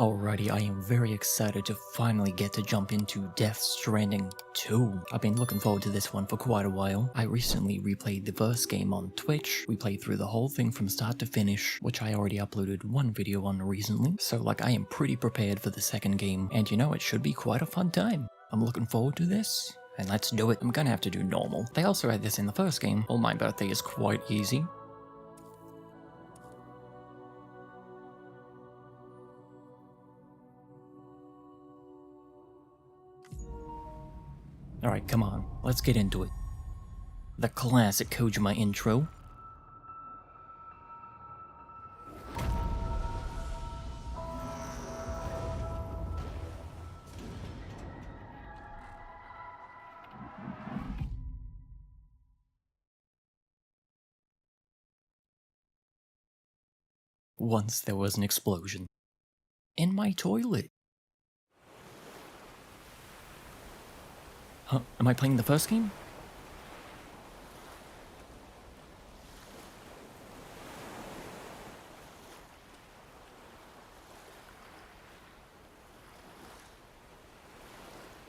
Alrighty, I am very excited to finally get to jump into Death Stranding 2. I've been looking forward to this one for quite a while. I recently replayed the first game on Twitch. We played through the whole thing from start to finish, which I already uploaded one video on recently. So I am pretty prepared for the second game, and it should be quite a fun time. I'm looking forward to this. And let's do it. I'm gonna have to do normal. They also had this in the first game. Well, my birthday is quite easy. Alright, come on, let's get into it. The classic Kojima intro. Once there was an explosion. In my toilet. Huh? Am I playing the first game?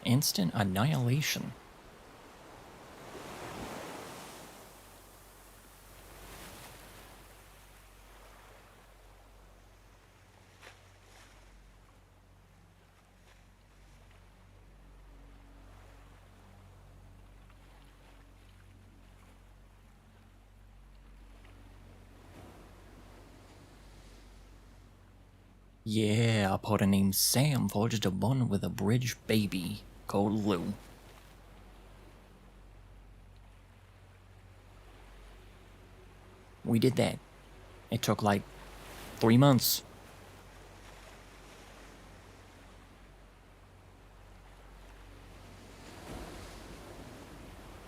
Instant annihilation. Yeah, a porter named Sam forged a bond with a bridge baby called Lou. We did that. It took 3 months.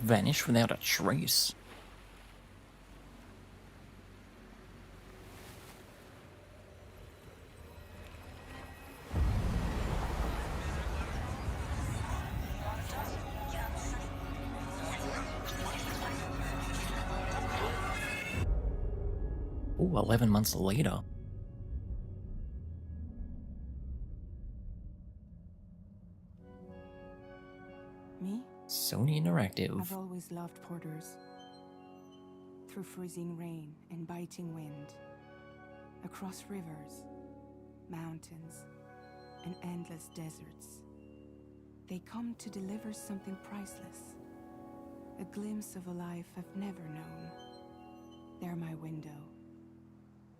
Vanished without a trace. Ooh, 11 months later. Me? Sony Interactive. I've always loved porters. Through freezing rain and biting wind, across rivers, mountains, and endless deserts, they come to deliver something priceless. A glimpse of a life I've never known. They're my window,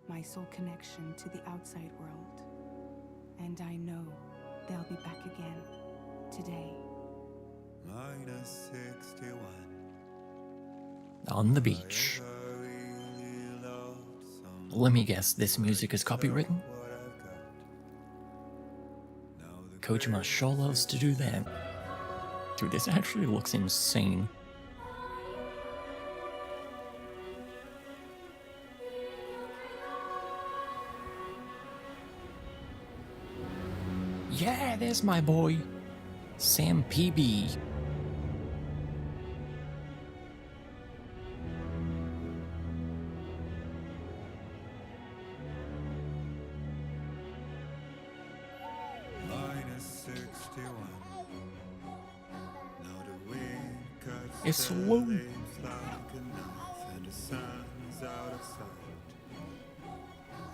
my sole connection to the outside world. And I know they'll be back again, today. -61. On the beach. Let me guess, this music is copywritten? Kojima sure loves to do that. Dude, this actually looks insane. Yeah, there's my boy, Sam PB. -61. Now the wind cuts It's the Lou. leaves like a knife, and the sun's out of sight.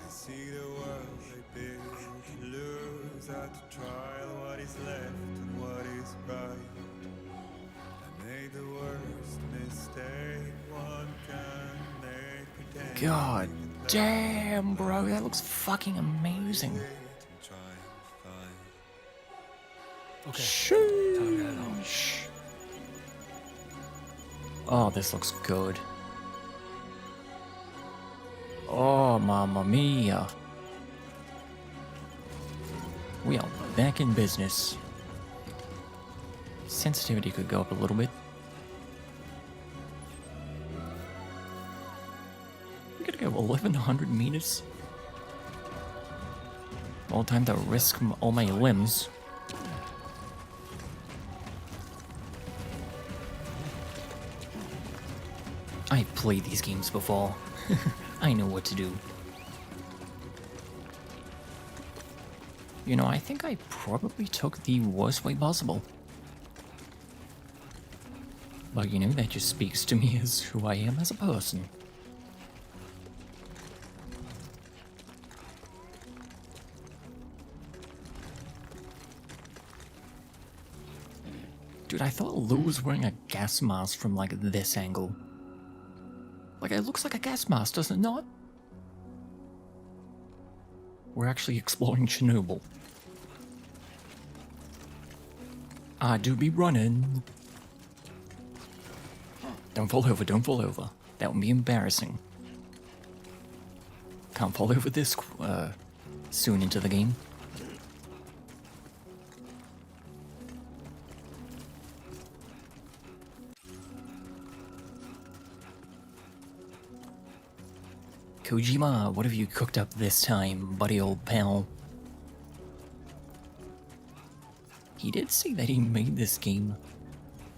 I see the world they build, lose at the trial, what is left and what is right. I made the worst mistake one can make, pretend God damn, bro, that looks fucking amazing. Okay. Sheesh. Oh, this looks good. Oh, mamma mia. We are back in business. Sensitivity could go up a little bit. I'm gonna go 1100 meters. All time to risk all my limbs. I've played these games before. I know what to do. You know, I think I probably took the worst way possible. But you know, that just speaks to me as who I am as a person. Dude, I thought Lou was wearing a gas mask from, like, this angle. Like, it looks like a gas mask, does it not? We're actually exploring Chernobyl. I do be running. Don't fall over, don't fall over. That would be embarrassing. Can't fall over this soon into the game. Kojima, what have you cooked up this time, buddy old pal? He did say that he made this game.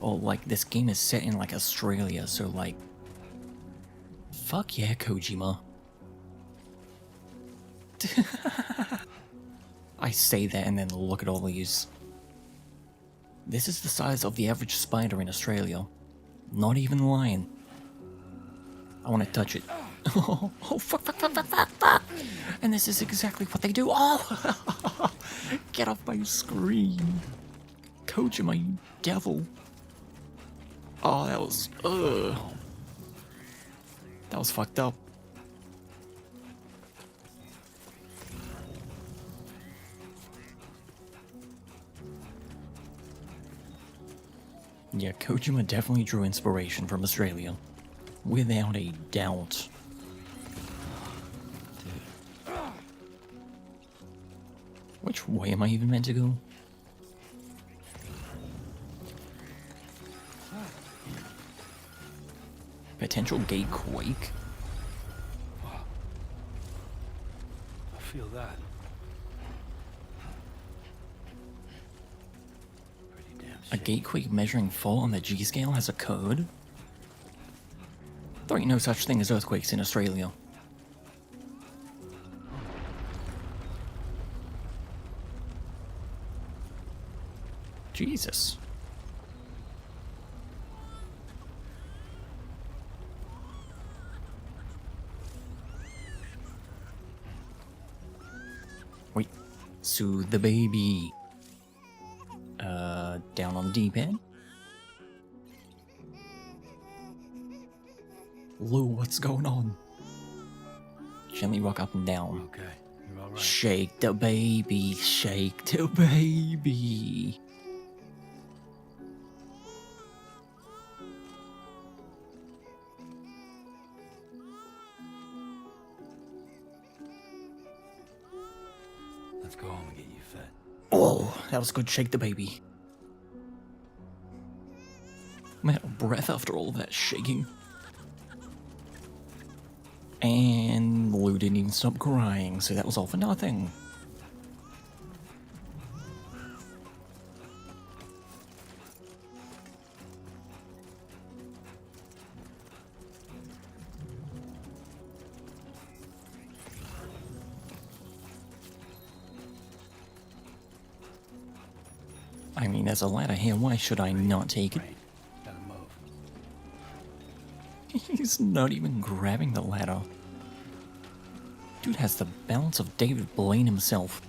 Oh, like, this game is set in, like, Australia, so, like... Fuck yeah, Kojima. I say that and then look at all these. This is the size of the average spider in Australia. Not even lying. I want to touch it. Oh, fuck, fuck, fuck, fuck, fuck, fuck! And this is exactly what they do. Oh! Get off my screen. Kojima, you devil. Oh, that was... ugh. That was fucked up. Yeah, Kojima definitely drew inspiration from Australia. Without a doubt. Which way am I even meant to go? Potential gate quake? I feel that. Pretty damn A gate quake measuring 4 on the G scale has occurred? There ain't no such thing as earthquakes in Australia. Jesus. Wait, soothe the baby. Down on the D-pad. Lou, what's going on? Gently rock up and down. Okay, you're all right. Shake the baby, shake the baby. Let's go home and get you fed. Oh, that was good. Shake the baby. I'm out of breath after all of that shaking. And Lou didn't even stop crying, so that was all for nothing. I mean, there's a ladder here, why should I not take it? Right. Gotta move. He's not even grabbing the ladder. Dude has the balance of David Blaine himself.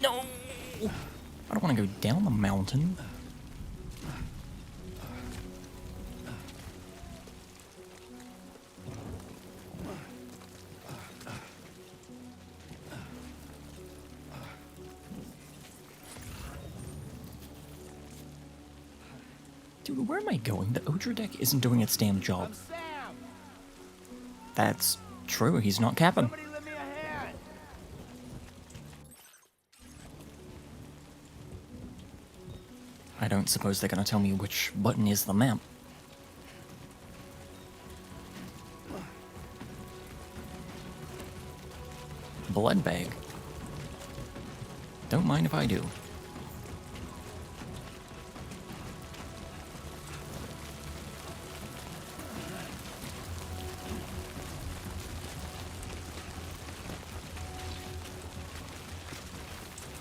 No! I don't want to go down the mountain. Dude, where am I going? The Odra deck isn't doing its damn job. I'm Sam. That's true, he's not capping. Somebody lend me a hand. I don't suppose they're gonna tell me which button is the map. Blood bag. Don't mind if I do.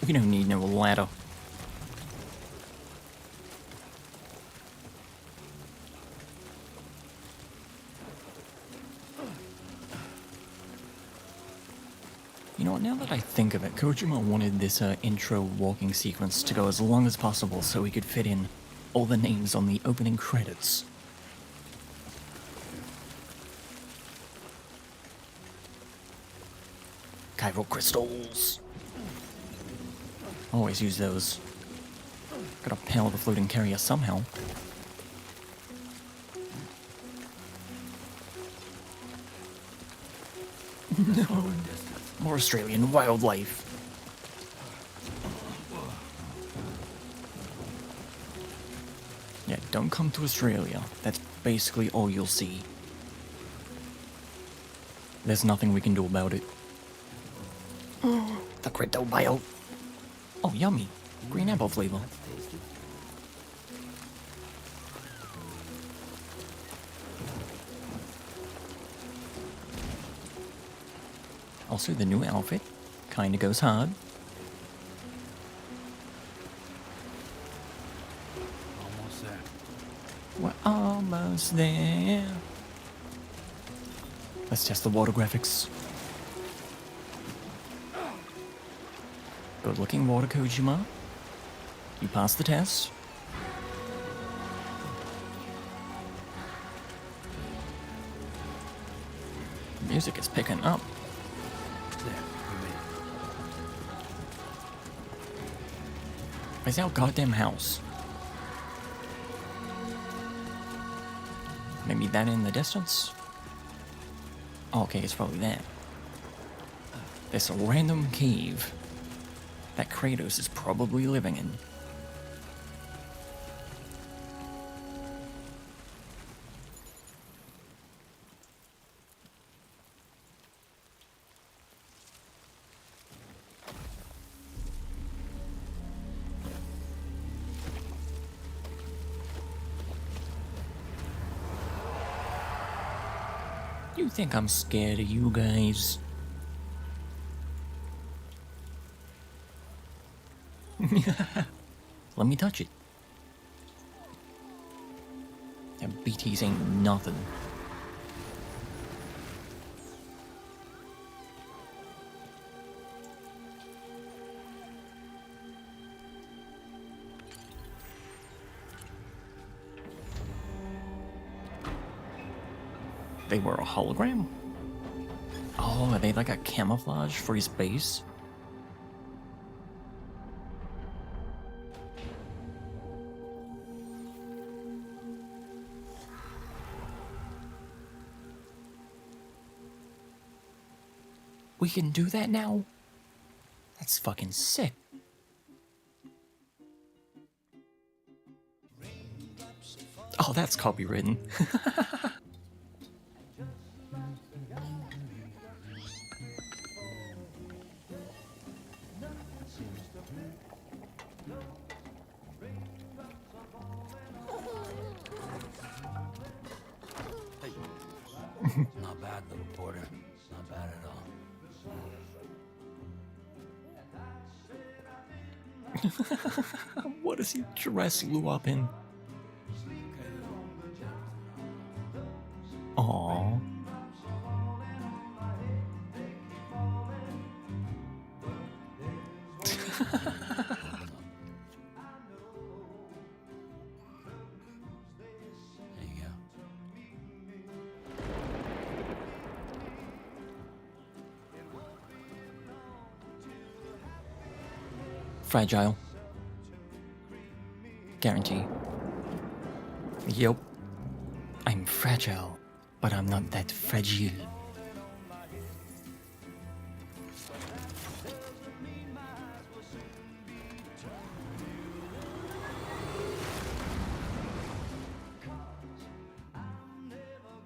We don't need no ladder. You know what, now that I think of it, Kojima wanted this intro walking sequence to go as long as possible so he could fit in all the names on the opening credits. Chiral crystals. Always use those. Gotta power the floating carrier somehow. No. More Australian wildlife. Yeah, don't come to Australia. That's basically all you'll see. There's nothing we can do about it. The crypto bio. Oh, yummy. Green apple flavor. Also, the new outfit kinda goes hard. Almost there. We're almost there. Let's test the water graphics. Good looking water, Kojima. You passed the test. Music is picking up. There, we made it. Where's our goddamn house? Maybe that in the distance? Oh, okay, it's probably that. This random cave that Kratos is probably living in. You think I'm scared of you guys? Let me touch it. Them BTs ain't nothing. They were a hologram? Oh, are they like a camouflage for his base? We can do that now? That's fucking sick. Oh, that's copywritten. Not bad, little porter. Not bad at all. What does he dress Lou up in? Aww. There you go. Fragile. Guarantee. Yup. I'm fragile, but I'm not that fragile.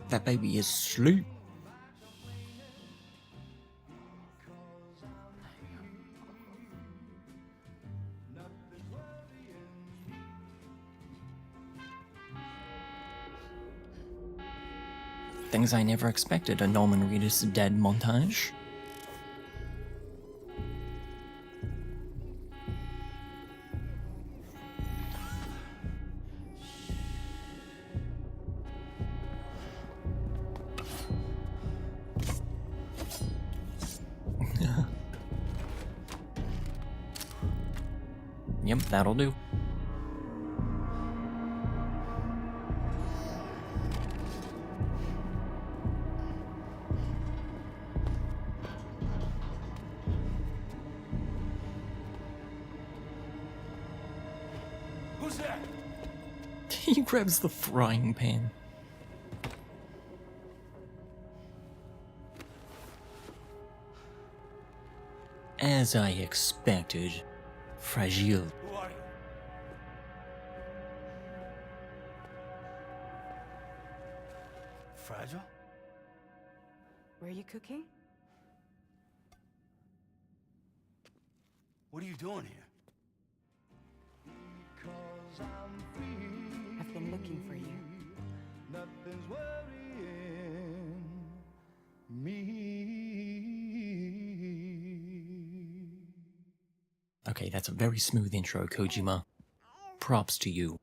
That baby is asleep. Things I never expected, a Norman Reedus dead montage. Yep, that'll do. Who's there? He grabs the frying pan. As I expected, fragile. Who are you? Fragile? Were you cooking? What are you doing here? I've been looking for you. Nothing's worrying me. Okay, that's a very smooth intro, Kojima. Props to you.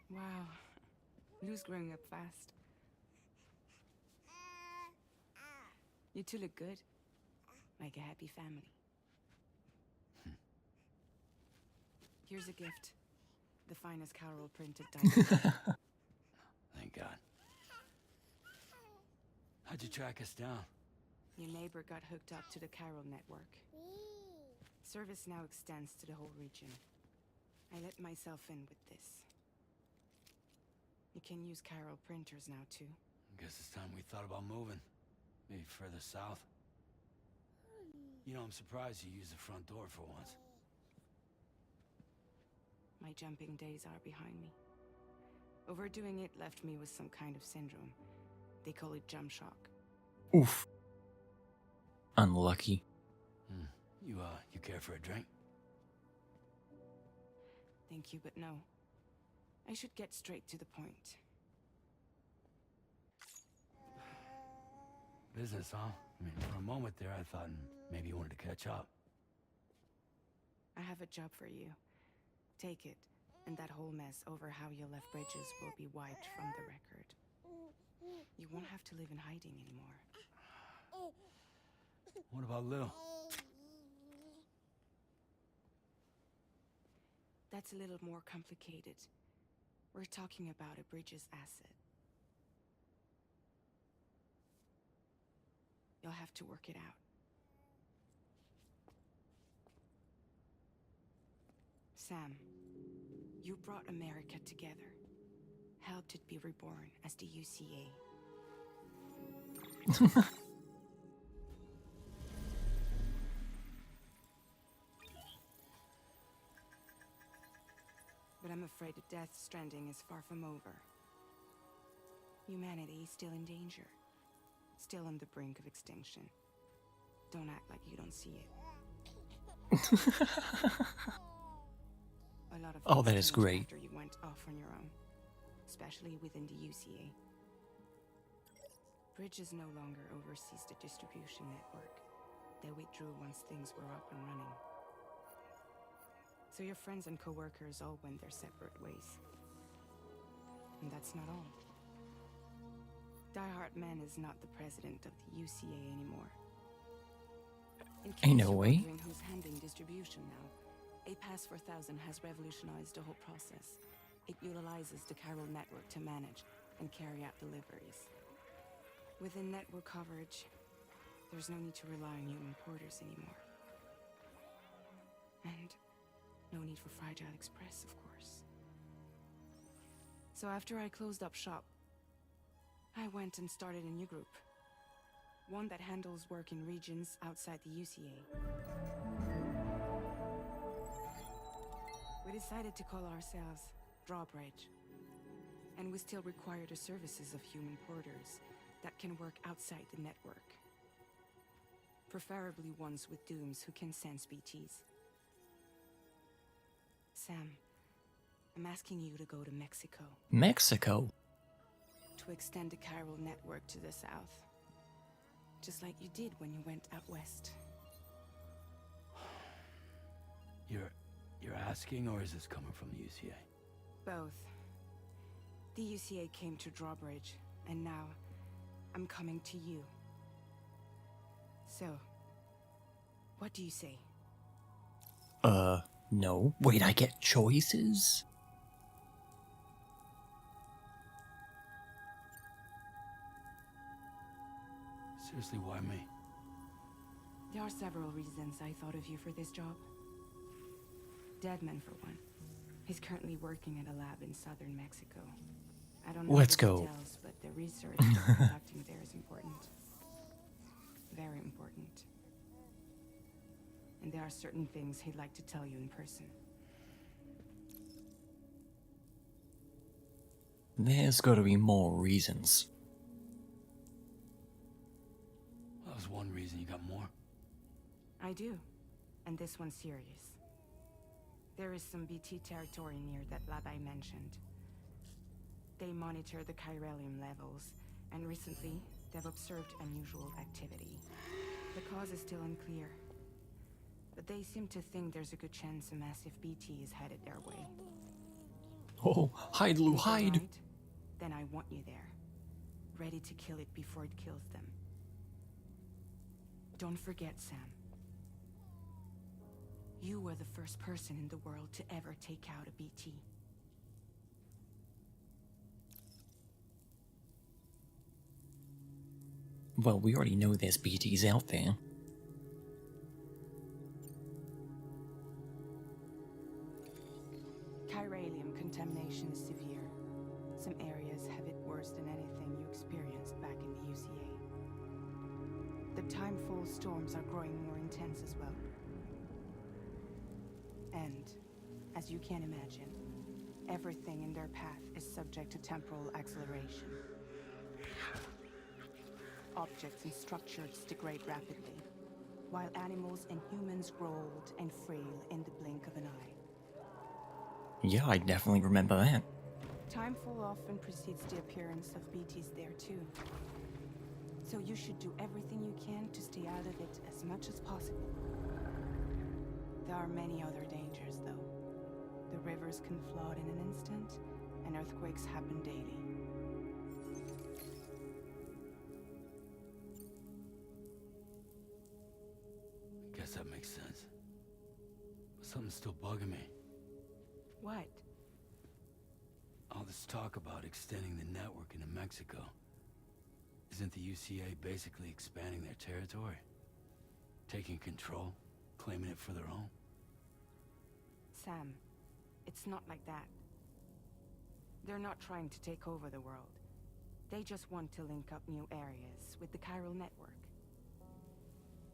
Wow. Lou's growing up fast. You two look good. Like a happy family. Here's a gift. The finest Carol printed diamond. Thank God. How'd you track us down? Your neighbor got hooked up to the Carol network. Service now extends to the whole region. I let myself in with this. You can use Carol printers now too. Guess it's time we thought about moving. Maybe further south. You know, I'm surprised you used the front door for once. My jumping days are behind me. Overdoing it left me with some kind of syndrome. They call it jump shock. Oof. Unlucky. You care for a drink? Thank you, but no. I should get straight to the point. Business, huh? I mean, for a moment there, I thought maybe you wanted to catch up. I have a job for you. Take it, and that whole mess over how you left bridges will be wiped from the record. You won't have to live in hiding anymore. What about Lil? That's a little more complicated. We're talking about a bridges asset. You'll have to work it out. Sam, you brought America together. Helped it be reborn as the UCA. But I'm afraid that Death Stranding is far from over. Humanity is still in danger. Still on the brink of extinction. Don't act like you don't see it. A lot of Oh, things that is changed great. after you went off on your own, especially within the UCA. Bridges no longer oversees the distribution network. They withdrew once things were up and running. So your friends and co-workers all went their separate ways. And that's not all. Die Hardman is not the president of the UCA anymore. In case Ain't no you're way. wondering who's handling distribution now, A Pass 4000 has revolutionized the whole process. It utilizes the Carol network to manage and carry out deliveries. Within network coverage, there's no need to rely on human porters anymore. And no need for Fragile Express, of course. So after I closed up shop, I went and started a new group. One that handles work in regions outside the UCA. We decided to call ourselves Drawbridge. And we still require the services of human porters that can work outside the network. Preferably ones with dooms who can sense BTs. Sam, I'm asking you to go to Mexico. Mexico? To extend the Carol network to the south. Just like you did when you went out west. You're asking, or is this coming from the UCA? Both. The UCA came to Drawbridge, and now I'm coming to you. So, what do you say? No. Wait, I get choices? Seriously, why me? There are several reasons I thought of you for this job. Deadman, for one. He's currently working at a lab in southern Mexico. I don't know Let's the go. details, but the research he's conducting there is important. Very important. And there are certain things he'd like to tell you in person. There's gotta be more reasons. Well, that was one reason. You got more? I do. And this one's serious. There is some BT territory near that lab I mentioned. They monitor the chiralium levels, and recently, they've observed unusual activity. The cause is still unclear, but they seem to think there's a good chance a massive BT is headed their way. Oh, hide, Lou, If they're hide! right, then I want you there, ready to kill it before it kills them. Don't forget, Sam. You were the first person in the world to ever take out a BT. Well, we already know there's BTs out there. Chiralium contamination is severe. Some areas have it worse than anything you experienced back in the UCA. The timefall storms are growing more intense as well. And, as you can imagine, everything in their path is subject to temporal acceleration. Objects and structures degrade rapidly, while animals and humans grow old and frail in the blink of an eye. Yeah, I definitely remember that. Timefall often precedes the appearance of BTs there too. So you should do everything you can to stay out of it as much as possible. There are many other dangers, though. The rivers can flood in an instant, and earthquakes happen daily. Guess that makes sense. But something's still bugging me. What? All this talk about extending the network into Mexico. Isn't the UCA basically expanding their territory? Taking control? Claiming it for their own? Sam, it's not like that. They're not trying to take over the world. They just want to link up new areas with the chiral network.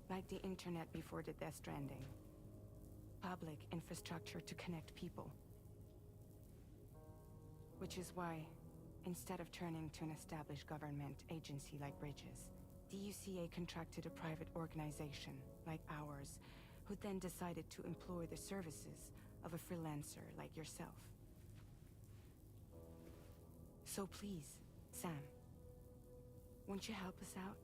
Like the internet before the Death Stranding. Public infrastructure to connect people. Which is why, instead of turning to an established government agency like Bridges, the UCA contracted a private organization, like ours, who then decided to employ the services of a freelancer like yourself. So please, Sam, won't you help us out?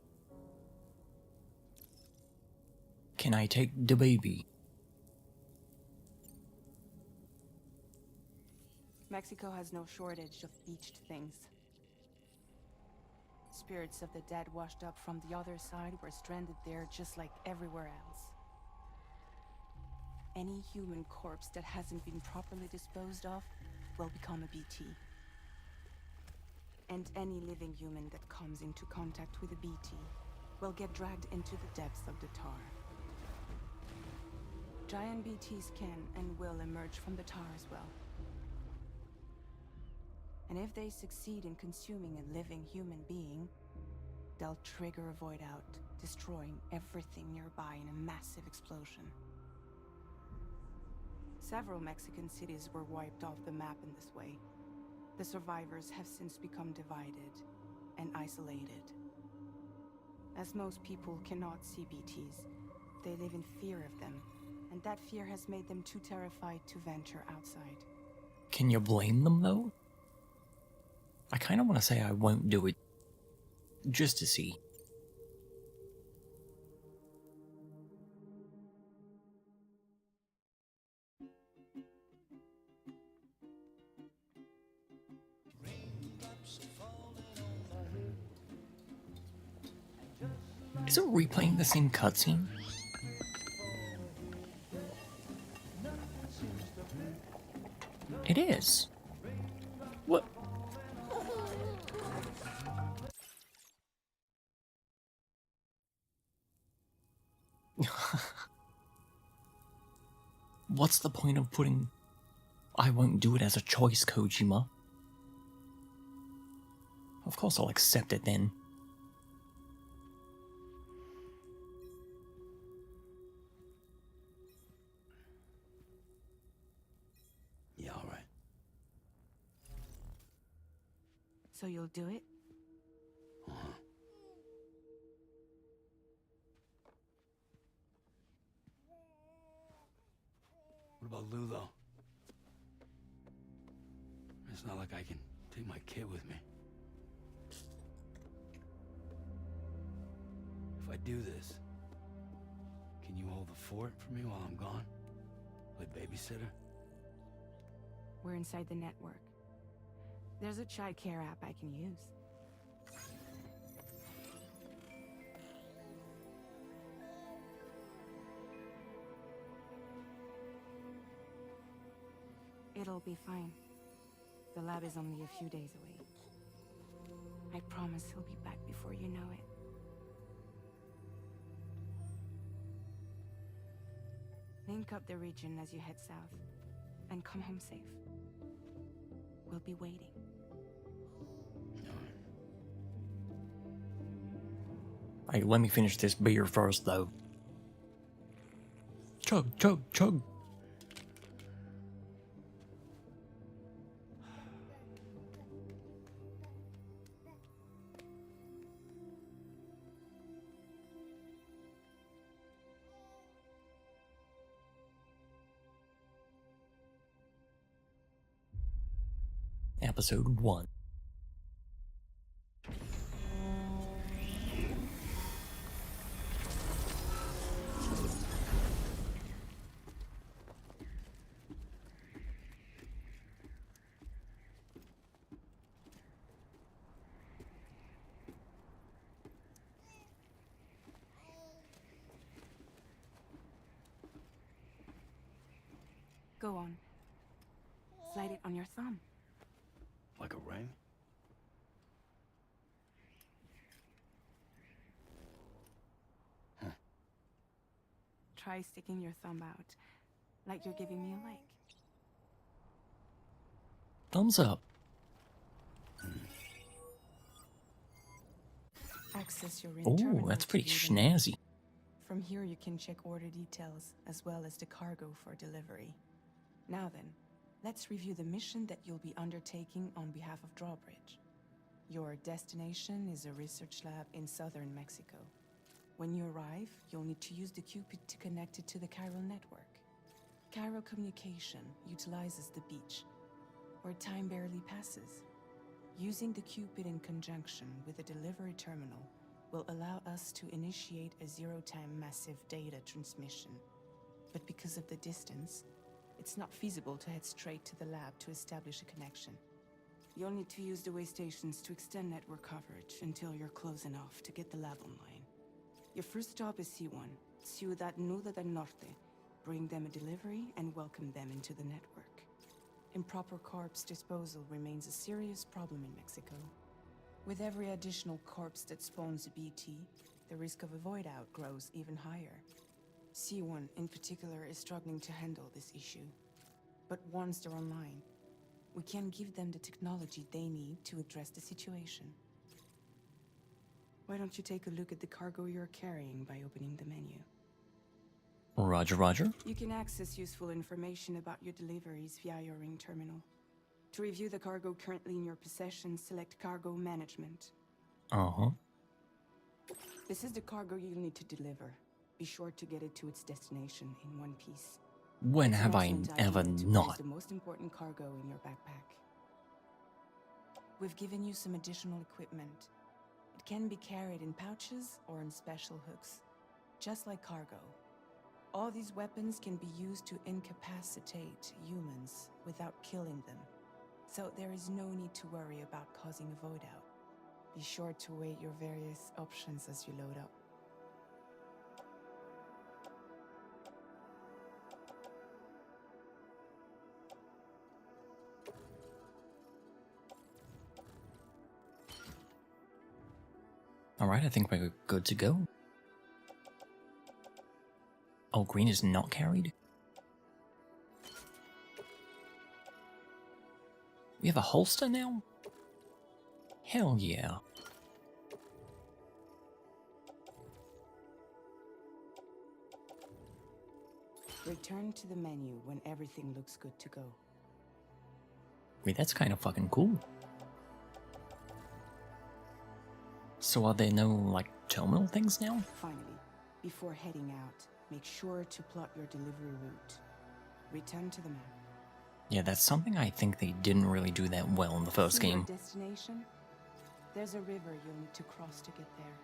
Can I take the baby? Mexico has no shortage of beached things. Spirits of the dead washed up from the other side were stranded there just like everywhere else. Any human corpse that hasn't been properly disposed of will become a BT. And any living human that comes into contact with a BT will get dragged into the depths of the tar. Giant BTs can and will emerge from the tar as well. And if they succeed in consuming a living human being, they'll trigger a void out, destroying everything nearby in a massive explosion. Several Mexican cities were wiped off the map in this way. The survivors have since become divided and isolated. As most people cannot see BTs, they live in fear of them, and that fear has made them too terrified to venture outside. Can you blame them, though? I kinda wanna say I won't do it, just to see. Is it replaying the same cutscene? It is. What? What's the point of putting "I won't do it" as a choice, Kojima? Of course I'll accept it then. Yeah, all right. So you'll do it? Uh-huh. What about Lou, though? It's not like I can take my kid with me. If I do this, can you hold the fort for me while I'm gone? Play babysitter? We're inside the network. There's a child care app I can use. It'll be fine. The lab is only a few days away. I promise he'll be back before you know it. Link up the region as you head south, and come home safe. We'll be waiting. Alright, let me finish this beer first, though. Chug, chug, chug. Episode 1. Go on. Slide it on your thumb. Like a ring? Huh. Try sticking your thumb out, like you're giving me a like. Thumbs up. Access your Oh, terminal that's to pretty view the map. snazzy. From here you can check order details, as well as the cargo for delivery. Now then, let's review the mission that you'll be undertaking on behalf of Drawbridge. Your destination is a research lab in southern Mexico. When you arrive, you'll need to use the Cupid to connect it to the chiral network. Chiral communication utilizes the beach, where time barely passes. Using the Cupid in conjunction with a delivery terminal will allow us to initiate a zero-time massive data transmission. But because of the distance, it's not feasible to head straight to the lab to establish a connection. You'll need to use the way stations to extend network coverage until you're close enough to get the lab online. Your first stop is C1, Ciudad Nuda del Norte. Bring them a delivery and welcome them into the network. Improper corpse disposal remains a serious problem in Mexico. With every additional corpse that spawns a BT, the risk of a void out grows even higher. C1 in particular is struggling to handle this issue. But once they're online, we can give them the technology they need to address the situation. Why don't you take a look at the cargo you're carrying by opening the menu? Roger, roger. You can access useful information about your deliveries via your ring terminal. To review the cargo currently in your possession, select Cargo Management. Uh-huh. This is the cargo you'll need to deliver. Be sure to get it to its destination in one piece. When It's an have I excellent ever idea to place not? the most important cargo in your backpack. We've given you some additional equipment. It can be carried in pouches or in special hooks, just like cargo. All these weapons can be used to incapacitate humans without killing them. So there is no need to worry about causing a void out. Be sure to weigh your various options as you load up. Alright, I think we're good to go. Oh, green is not carried? We have a holster now? Hell yeah. Return to the menu when everything looks good to go. Wait, that's kind of fucking cool. So are there no, like, terminal things now? Finally, before heading out, make sure to plot your delivery route. Return to the map. Yeah, that's something I think they didn't really do that well in the first See your game. destination? There's a river you'll need to cross to get there.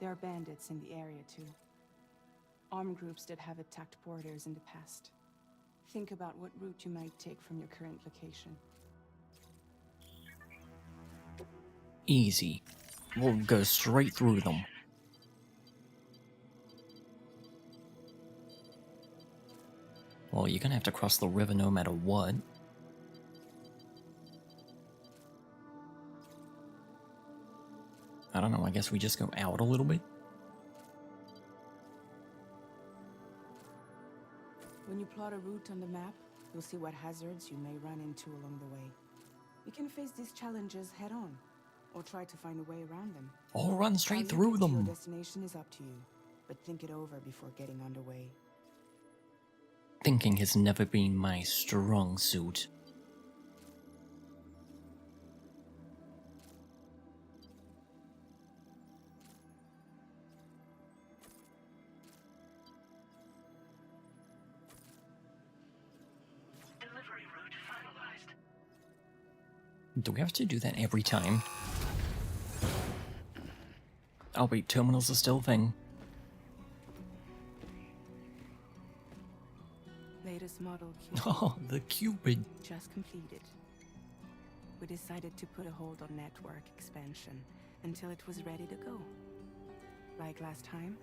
There are bandits in the area too. Armed groups that have attacked borders in the past. Think about what route you might take from your current location. Easy. We'll go straight through them. Well, you're gonna have to cross the river no matter what. I don't know, I guess we just go out a little bit? When you plot a route on the map, you'll see what hazards you may run into along the way. You can face these challenges head on, or try to find a way around them. Or run How straight you through get to your them! destination is up to you, but think it over before getting underway. Thinking has never been my strong suit. Delivery route finalized. Do we have to do that every time? Oh wait, terminals are still a thing. Latest model Cupid Oh, the Cupid. just completed. We decided to put a hold on network expansion until it was ready to go. Like last time,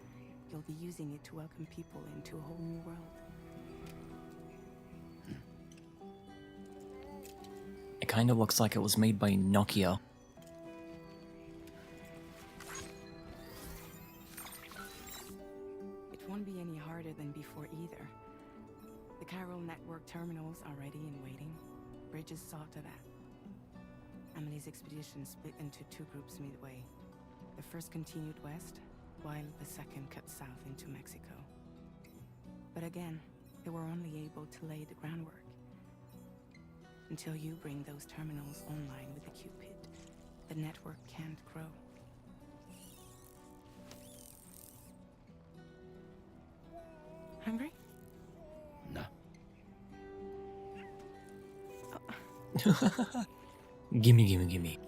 you'll be using it to welcome people into a whole new world. It kind of looks like it was made by Nokia. It won't be any harder than before either. The Chiral network terminals are ready and waiting. Bridges saw to that. Emily's expedition split into two groups midway. The first continued west, while the second cut south into Mexico. But again, they were only able to lay the groundwork. Until you bring those terminals online with the Cupid, the network can't grow. Hungry? No. Gimme, gimme, gimme.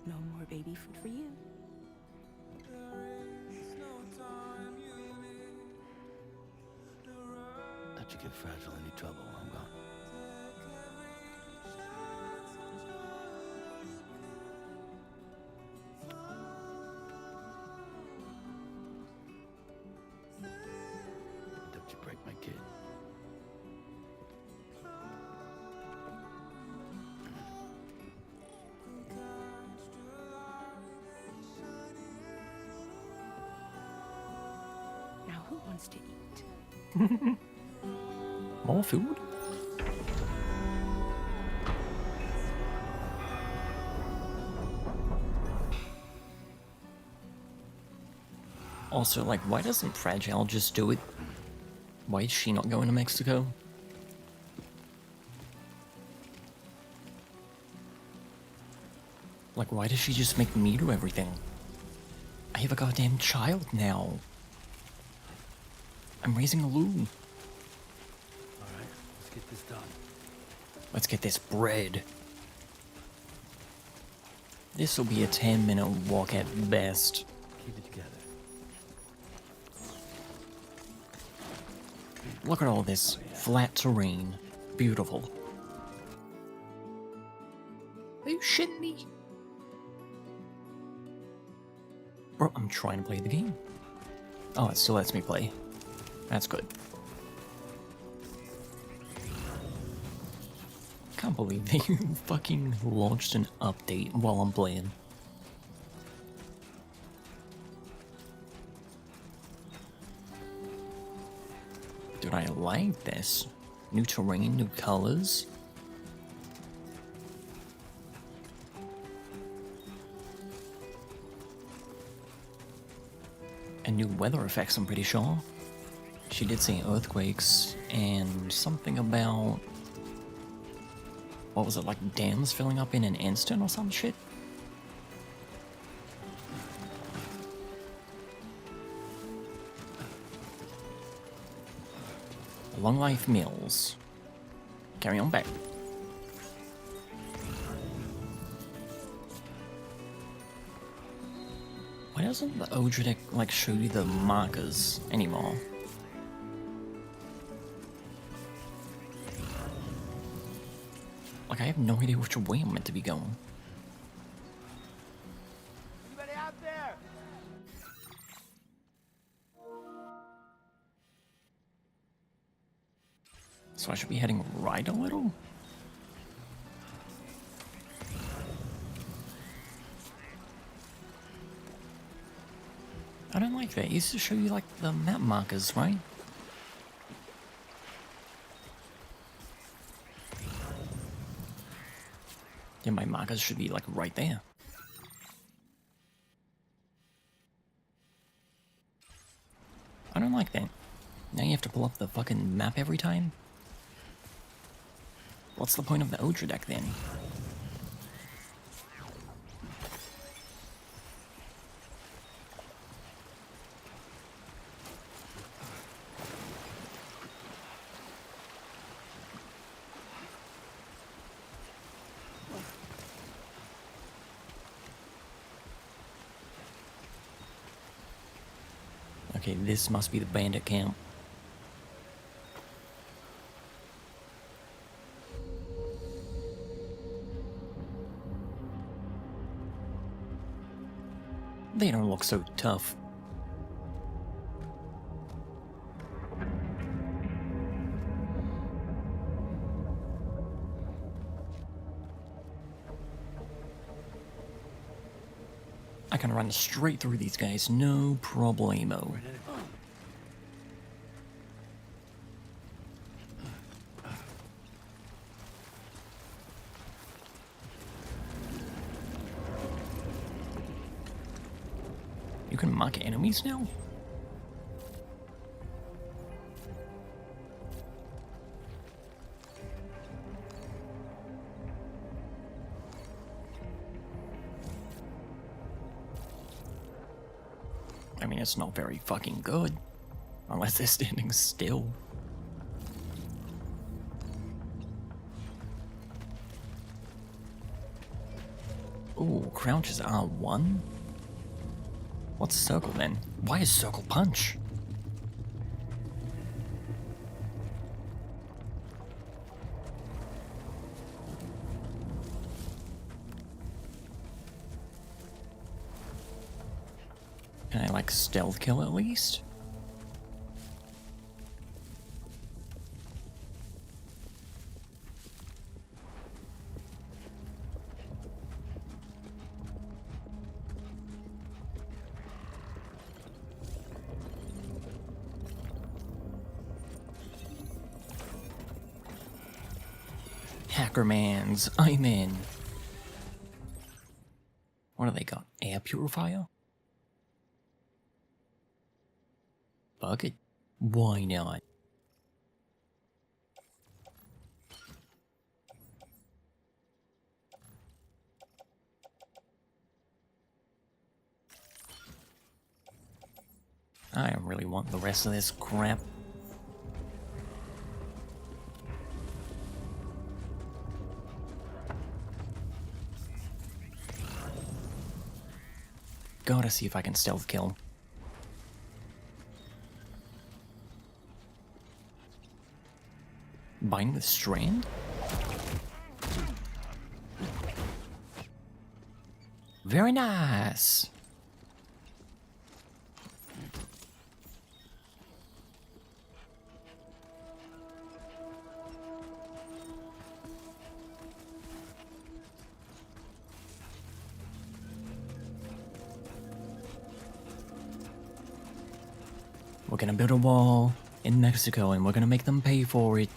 No more baby food for you. Let you get fragile any trouble while I'm gone. Don't you break my kid. Now who wants to eat? More food? Also, like, why doesn't Fragile just do it? Why is she not going to Mexico? Like, why does she just make me do everything? I have a goddamn child now. I'm raising a loon. Alright, let's get this done. Let's get this bread. This will be a 10-minute walk at best. Keep it together. Look at all this flat terrain. Beautiful. Are you shitting me? Bro, I'm trying to play the game. Oh, it still lets me play. That's good. Can't believe they fucking launched an update while I'm playing. Dude, I like this. New terrain, new colors. And new weather effects, I'm pretty sure. She did say earthquakes and something about... What was it, like dams filling up in an instant or some shit? Long life mills. Carry on back. Why doesn't the Odra deck, like, show you the markers anymore? Like, I have no idea which way I'm meant to be going. Anybody out there? So I should be heading right a little? I don't like that. It used to show you, like, the map markers, right? Yeah, my markers should be, like, right there. I don't like that. Now you have to pull up the fucking map every time? What's the point of the Odra deck, then? Okay, this must be the bandit camp. They don't look so tough. I can run straight through these guys, no problemo. You can mark enemies now? I mean, it's not very fucking good. Unless they're standing still. Ooh, crouch is R1? What's circle then? Why is circle punch? Can I, like, stealth kill at least? Hackermans, I'm in. What do they got? Air purifier? Bucket? Why not? I don't really want the rest of this crap. Gotta see if I can stealth kill. Bind with Strand? Very nice! We're gonna build a wall. in Mexico, and we're gonna make them pay for it.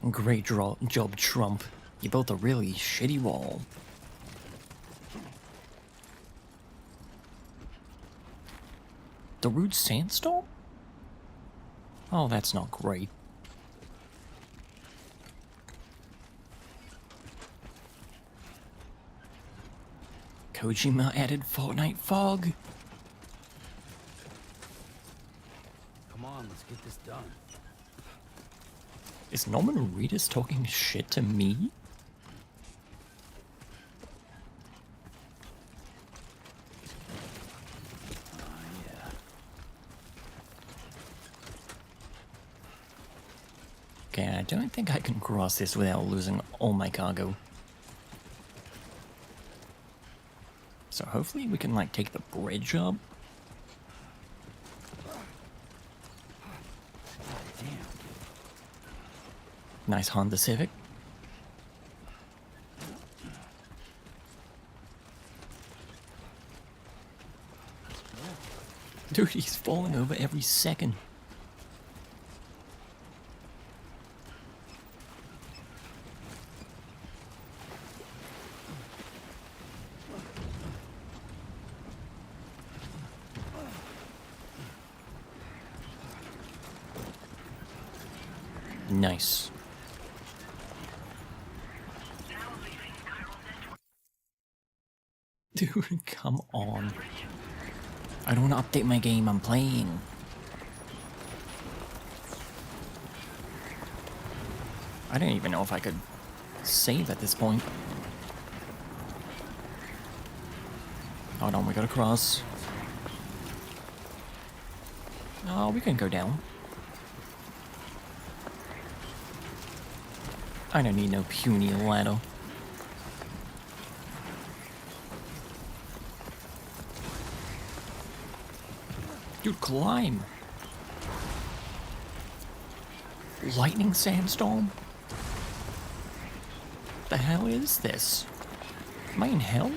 Great job, Trump. You built a really shitty wall. The root sandstone? Oh, that's not great. Kojima added Fortnite fog. Come on, let's get this done. Is Norman Reedus talking shit to me? Yeah. Okay, I don't think I can cross this without losing all my cargo. So hopefully we can, like, take the bridge up. Damn. Nice Honda Civic. Dude, he's falling over every second. Nice. Dude, come on. I don't want to update my game, I'm playing. I don't even know if I could save at this point. Hold on, we gotta cross. Oh, we can go down. I don't need no puny ladder. Dude, climb! Lightning sandstorm? The hell is this? Am I in hell?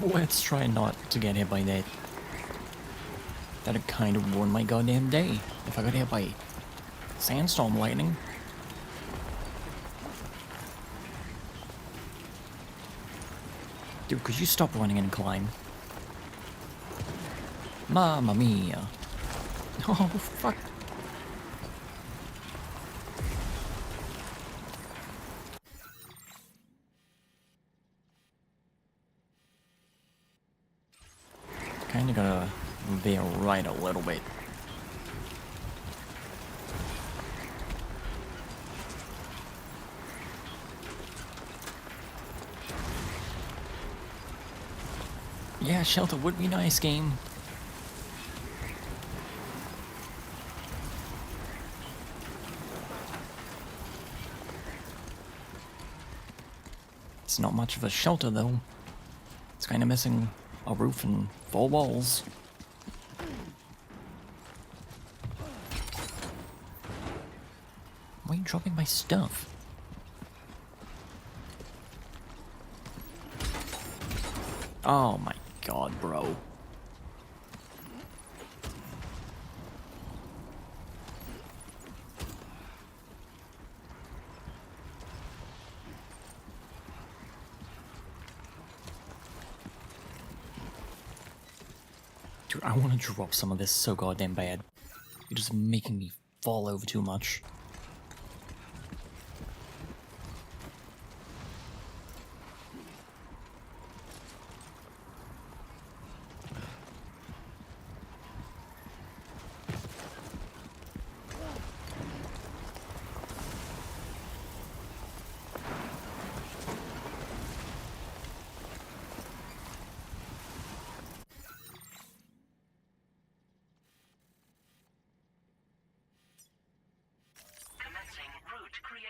Let's try not to get hit by that. That'd kind of ruin my goddamn day if I got hit by sandstorm lightning. Dude, could you stop running and climb? Mamma mia. Oh, fuck. Kinda gotta veer right a little bit. Yeah, shelter would be nice, game. It's not much of a shelter, though. It's kinda missing a roof and 4 walls. Why are you dropping my stuff? Oh my god, bro. Dude, I want to drop some of this so goddamn bad. You're just making me fall over too much.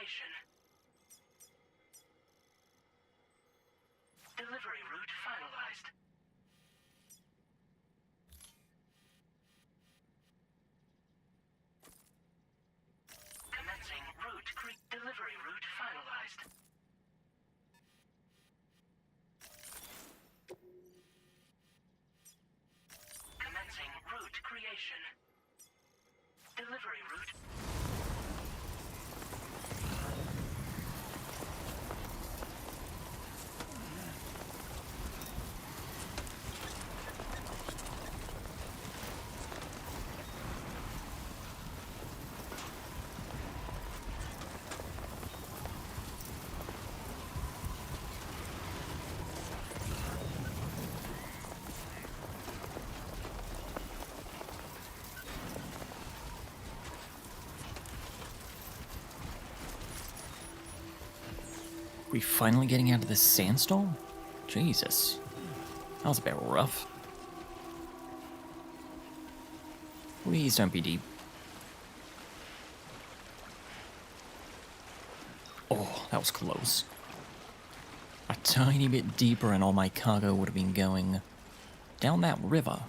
creation. Delivery route finalized. Commencing delivery route finalized. Commencing route creation. Delivery route. We finally getting out of this sandstorm? Jesus. That was a bit rough. Please don't be deep. Oh, that was close. A tiny bit deeper and all my cargo would have been going down that river.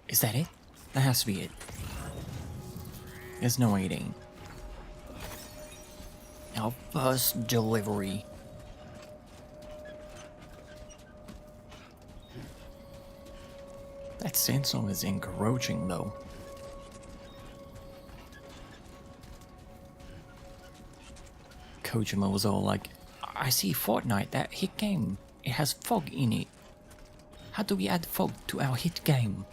Is that it? That has to be it. There's no way it ain't. Our first delivery. That sandstorm is encroaching though. Kojima was all like, I see Fortnite, that hit game. It has fog in it. How do we add fog to our hit game?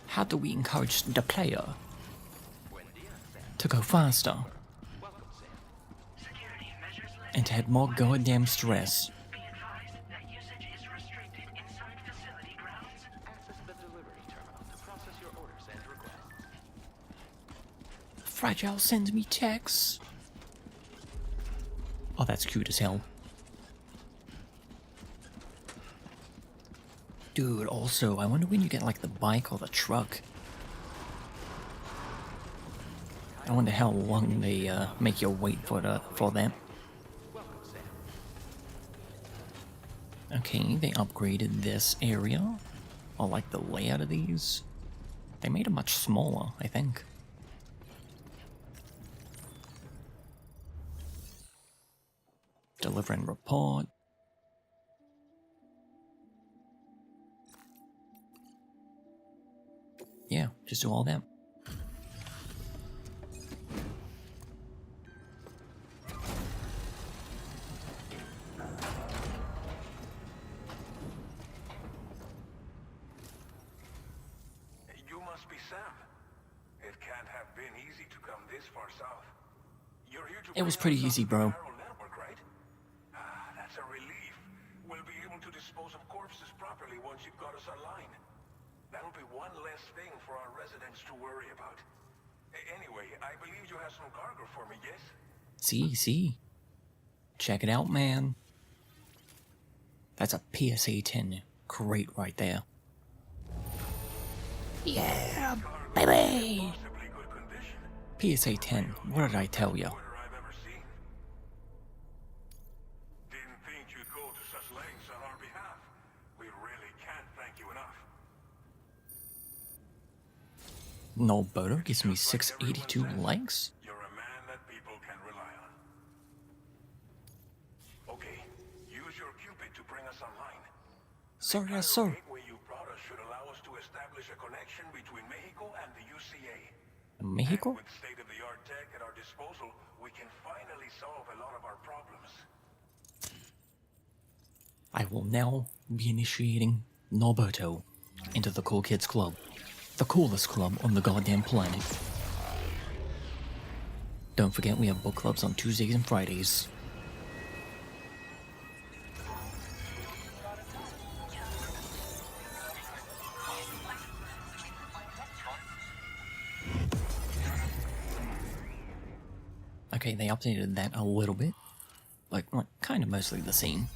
How do we encourage the player to go faster Security measures lifted. and to add more goddamn stress? Be advised that usage is restricted inside facility grounds. Access the delivery terminal to process your orders and requests. Fragile sends me texts. Oh, that's cute as hell. Dude, also, I wonder when you get like the bike or the truck. I wonder how long they make you wait for that. Welcome, Sam. Okay, they upgraded this area. I like the layout of these. They made it much smaller, I think. Delivering report. Yeah, just do all that. You must be Sam. It can't have been easy to come this far south. You're here to It was bring pretty us easy, up to the bro. Arrow network, right? Ah, that's a relief. We'll be able to dispose of corpses properly once you've got us online. That'll be one less thing for our residents to worry about. Anyway, I believe you have some cargo for me, yes? See. Check it out, man. That's a PSA 10 crate right there. Yeah, baby! Possibly good condition. PSA 10, what did I tell ya? Order I've ever seen. Didn't think you'd go to such lengths on our behalf. We really can't thank you enough. Norberto gives me 682 likes? You're a man that people can rely on. Okay, use your Cupid to bring us online. Sir, yes, The sir. gateway you brought us should allow us to establish a connection between Mexico and the UCA. Mexico? With state-of-the-art tech at our disposal, we can finally solve a lot of our problems. I will now be initiating Norberto into the Cool Kids Club. The coolest club on the goddamn planet. Don't forget we have book clubs on Tuesdays and Fridays. Okay, they updated that a little bit. Like kind of mostly the same.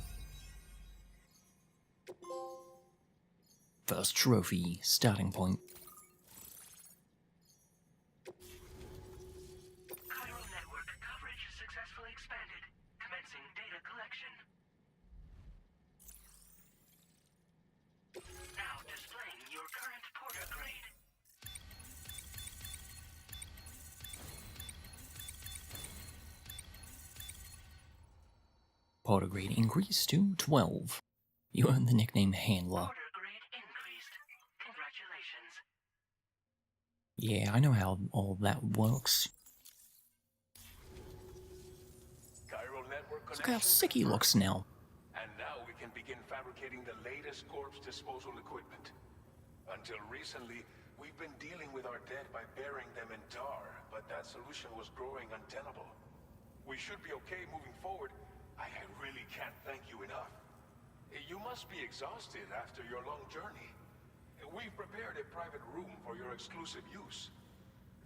First trophy, starting point. Chiral network coverage successfully expanded. Commencing data collection. Now displaying your current porter grade. Porter grade increased to 12. You earned the nickname Handler. Porter grade increased. Congratulations. Yeah, I know how all that works. Chiral network Look how connection sick he confirmed. looks now. And now we can begin fabricating the latest corpse disposal equipment. Until recently, we've been dealing with our dead by burying them in tar, but that solution was growing untenable. We should be okay moving forward. I really can't thank you enough. You must be exhausted after your long journey. We've prepared a private room for your exclusive use.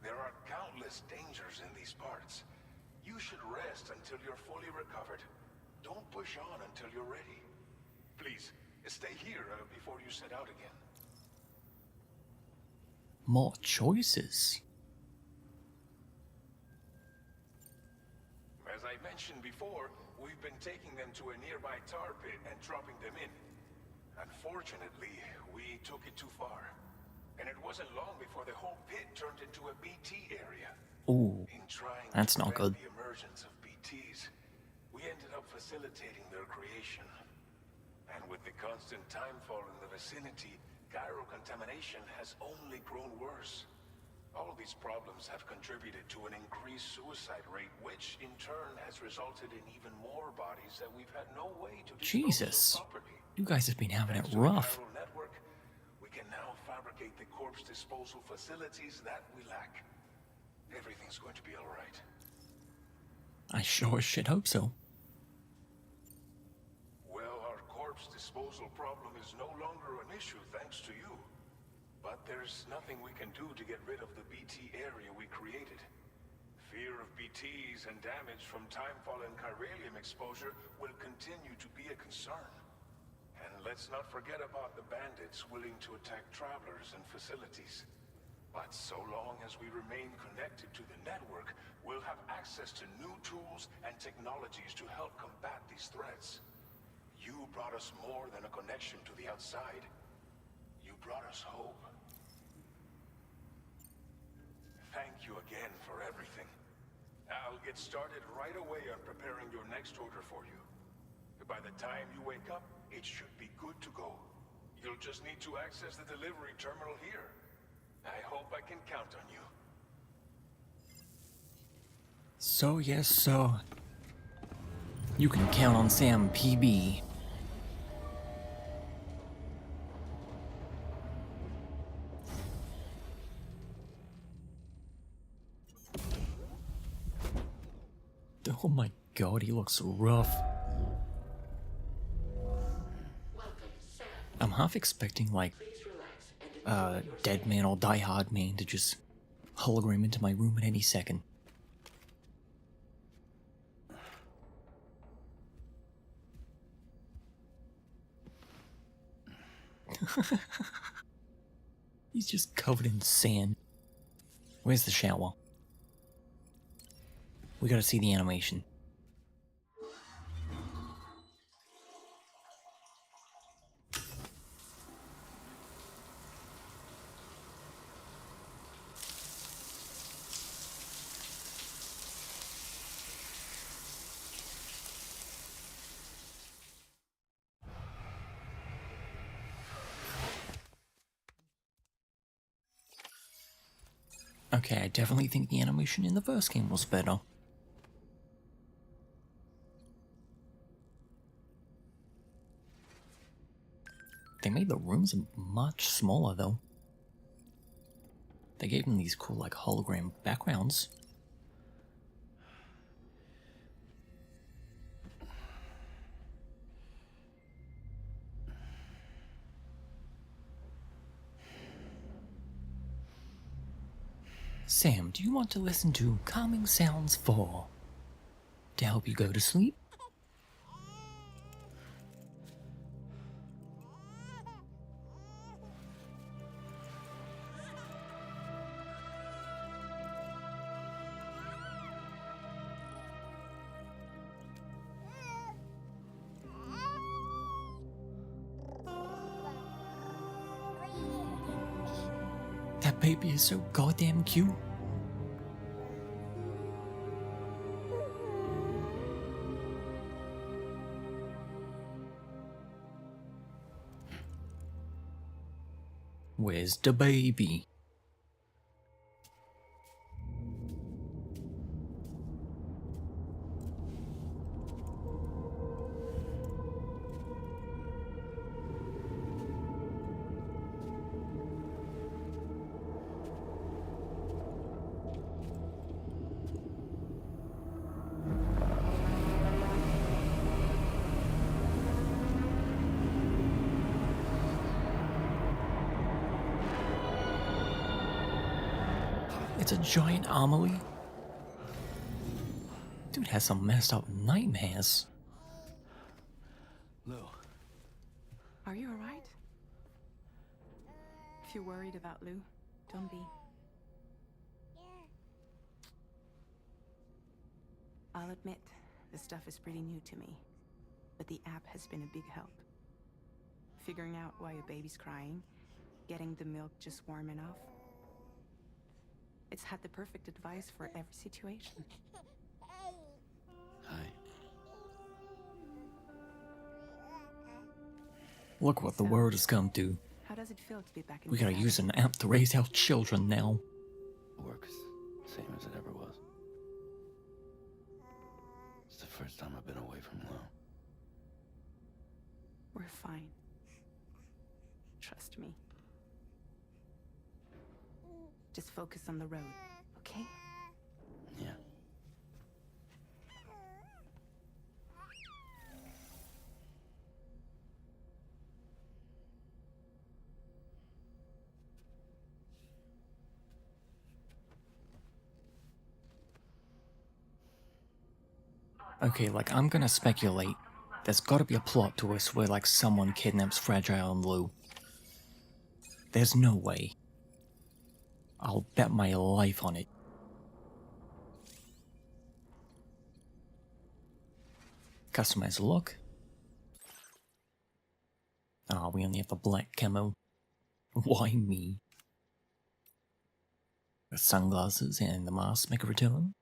There are countless dangers in these parts. You should rest until you're fully recovered. Don't push on until you're ready. Please, stay here before you set out again. More choices. As I mentioned before, we've been taking them to a nearby tar pit and dropping them in. Unfortunately, we took it too far. And it wasn't long before the whole pit turned into a BT area. Ooh, In trying that's to not prevent good. the emergence of BTs, we ended up facilitating their creation. And with the constant timefall in the vicinity, gyro contamination has only grown worse. All these problems have contributed to an increased suicide rate, which in turn has resulted in even more bodies that we've had no way to dispose Jesus. of properly. You guys have been having it Thanks to the rough. chiral network, we can now fabricate the corpse disposal facilities that we lack. Everything's going to be all right. I sure as shit hope so. Well, our corpse disposal problem is no longer an issue thanks to you. But there's nothing we can do to get rid of the BT area we created. Fear of BTs and damage from timefall and chiralium exposure will continue to be a concern. And let's not forget about the bandits willing to attack travelers and facilities. But so long as we remain connected to the network, we'll have access to new tools and technologies to help combat these threats. You brought us more than a connection to the outside. You brought us hope. Thank you again for everything. I'll get started right away on preparing your next order for you. By the time you wake up, it should be good to go. You'll just need to access the delivery terminal here. I hope I can count on you. So yes, so you can count on Sam PB. Oh my god, he looks rough. I'm half expecting like Dead Man or Die Hard Man to just hologram into my room at any second. He's just covered in sand. Where's the shower? We gotta see the animation. Okay, I definitely think the animation in the first game was better. They made the rooms much smaller though. They gave them these cool like hologram backgrounds. Sam, do you want to listen to Calming Sounds 4? to help you go to sleep. That baby is so goddamn cute. Where's the baby? It's a giant Amelie. Dude has some messed up nightmares. Lou, Are you alright? If you're worried about Lou, don't be. I'll admit, the stuff is pretty new to me, but the app has been a big help. Figuring out why a baby's crying, getting the milk just warm enough. It's had the perfect advice for every situation. hi. Look what the world has come to. How does it feel to be back in We gotta reality? use an app to raise our children now. Works same as it ever was. It's the first time I've been away from Lou. We're fine. Trust me. Just focus on the road, okay? Yeah. Okay, like, I'm gonna speculate. There's gotta be a plot twist where, like, someone kidnaps Fragile and Lou. There's no way. I'll bet my life on it. Customize look. Ah, we only have the black camo. Why me? The sunglasses and the mask make a return.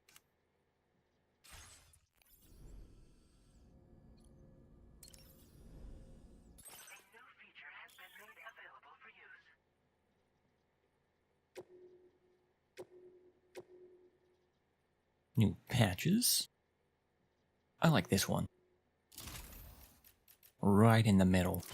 A new feature has been made available for use. New patches. I like this one. Right in the middle.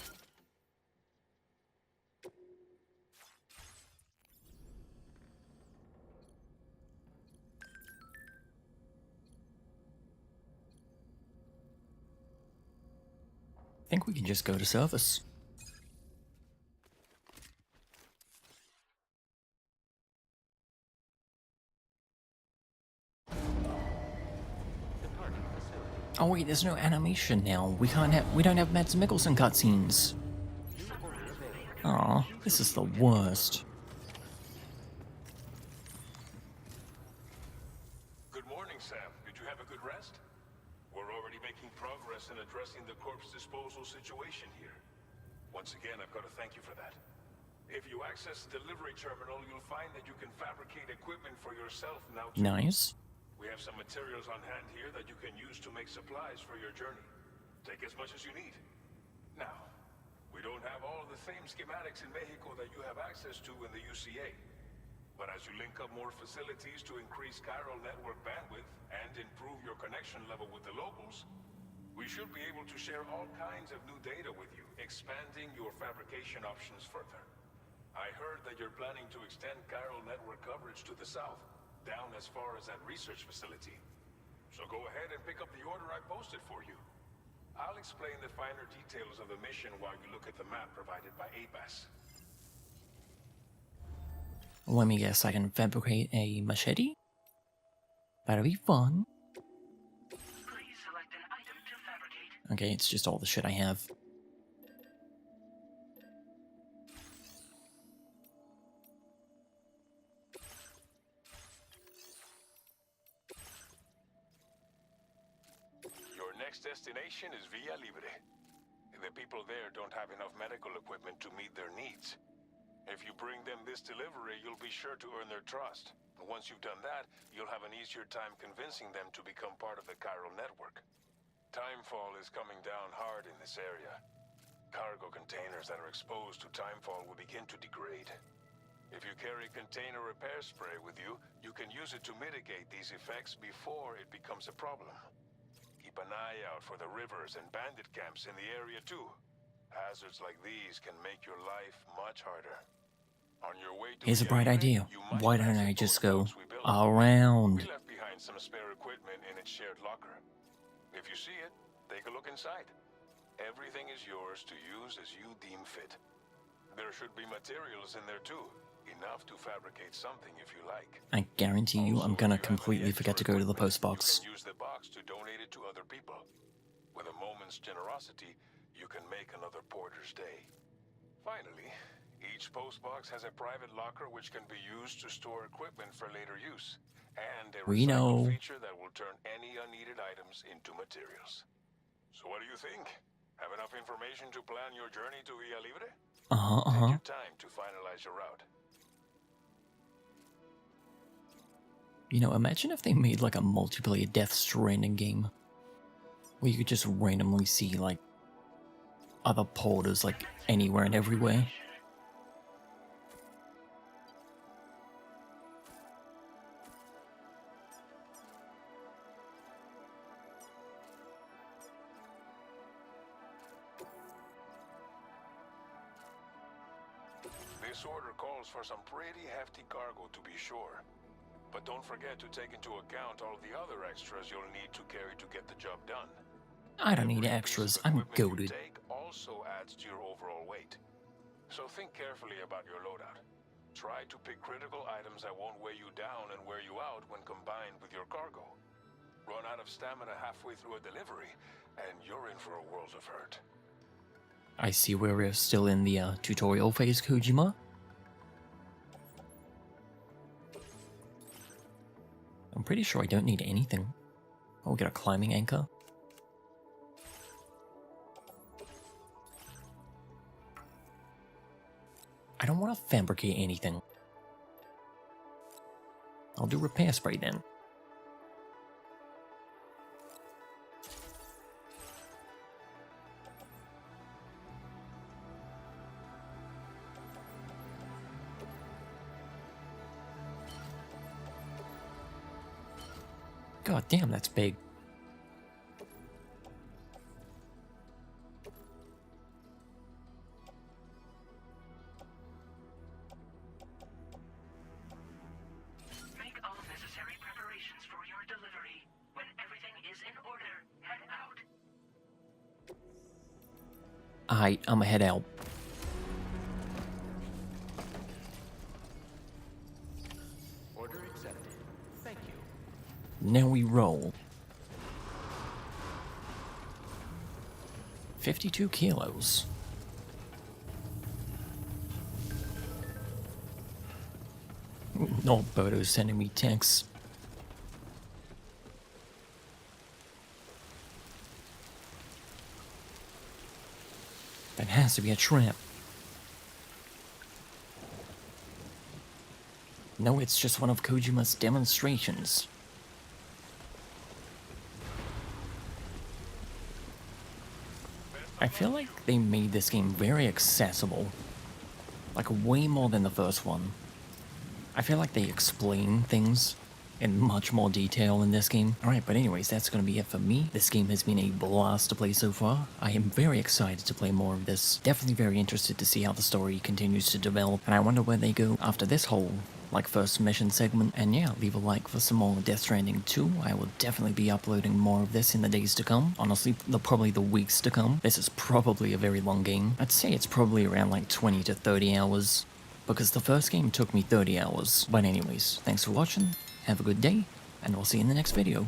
I think we can just go to service. Departing facility. Oh wait, there's no animation now. We don't have Mads Mikkelsen cutscenes. Aw, this is the worst. Good morning, Sam. Did you have a good rest? We're already making progress in addressing the corpse disposal situation here. Once again, I've got to thank you for that. If you access the delivery terminal, you'll find that you can fabricate equipment for yourself now too. Nice. We have some materials on hand here that you can use to make supplies for your journey. Take as much as you need. Now, we don't have all the same schematics in Mexico that you have access to in the UCA. But as you link up more facilities to increase chiral network bandwidth and improve your connection level with the locals, we should be able to share all kinds of new data with you, expanding your fabrication options further. I heard that you're planning to extend chiral network coverage to the south, down as far as that research facility. So go ahead and pick up the order I posted for you. I'll explain the finer details of the mission while you look at the map provided by ABAS. Let me guess, I can fabricate a machete? That'll be fun. Please Okay, it's just all the shit I have. Your next destination is Villa Libre. The people there don't have enough medical equipment to meet their needs. If you bring them this delivery, you'll be sure to earn their trust. Once you've done that, you'll have an easier time convincing them to become part of the chiral network. Timefall is coming down hard in this area. Cargo containers that are exposed to timefall will begin to degrade. If you carry container repair spray with you, you can use it to mitigate these effects before it becomes a problem. Keep an eye out for the rivers and bandit camps in the area too. Hazards like these can make your life much harder. On your way to Here's a bright Villa idea. Libre, you might Why don't pass I those just go boats we built. around? We left behind some spare equipment in its shared locker. If you see it, take a look inside. Everything is yours to use as you deem fit. There should be materials in there too. Enough to fabricate something if you like. I guarantee you I'm Also, gonna if you have completely any forget to extra go to the equipment, post box. You can use the box to donate it to other people. With a moment's generosity, you can make another porter's day. Finally, each post box has a private locker which can be used to store equipment for later use, and a We know. recycle feature that will turn any unneeded items into materials. So what do you think? Have enough information to plan your journey to Villa Libre? Take your time to finalize your route. You know, imagine if they made like a multiplayer Death Stranding game. Where you could just randomly see like other porters like anywhere and everywhere. This order calls for some pretty hefty cargo to be sure. But don't forget to take into account all the other extras you'll need to carry to get the job done. I don't need Every extras, piece of I'm equipment you goated. take also adds to your overall weight. So think carefully about your loadout. Try to pick critical items that won't weigh you down and wear you out when combined with your cargo. Run out of stamina halfway through a delivery, and you're in for a world of hurt. I see where we're still in the tutorial phase, Kojima. I'm pretty sure I don't need anything. Oh, we got a climbing anchor. I don't want to fabricate anything. I'll do repair spray then. God damn, that's big. Make all necessary preparations for your delivery. When everything is in order, head out. Alright, I'ma head out. Order accepted. Thank you. Now we roll. 52 kilos. Norberto's sending me texts. That has to be a trap. No, it's just one of Kojima's demonstrations. I feel like they made this game very accessible. Like way more than the first one. I feel like they explain things in much more detail in this game. Alright, but anyways, that's gonna be it for me. This game has been a blast to play so far. I am very excited to play more of this. Definitely very interested to see how the story continues to develop. And I wonder where they go after this whole, like, first mission segment. And yeah, leave a like for some more Death Stranding 2. I will definitely be uploading more of this in the days to come. Honestly, probably the weeks to come. This is probably a very long game. I'd say it's probably around like 20 to 30 hours. Because the first game took me 30 hours. But anyways, thanks for watching. Have a good day, and we'll see you in the next video.